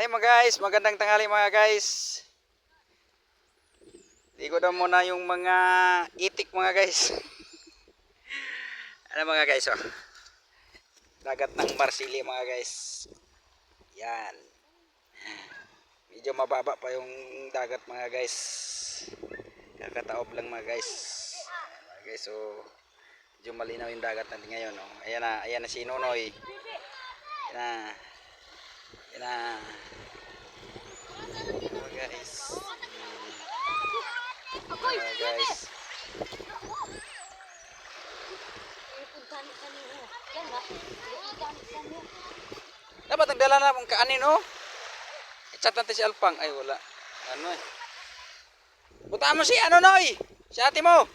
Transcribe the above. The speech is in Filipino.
Ay mga guys, magandang tanghali mga guys. Ligo daw muna yung mga itik mga guys. Ano mga guys oh. Dagat ng Marsili mga guys. Yan. Medyo mababa pa yung dagat mga guys. Kakataob lang mga guys. Ayan, mga guys so medyo malinaw yung dagat natin ngayon oh. Ayan na si Nonoy. Ayan na. Ayan na. Mga guys. Mga guys. Dapat nagdala na akong kaanin oh. I-chat natin si Alpang. Ay wala. Ano eh. Buta mo si ano noy. Si ate mo.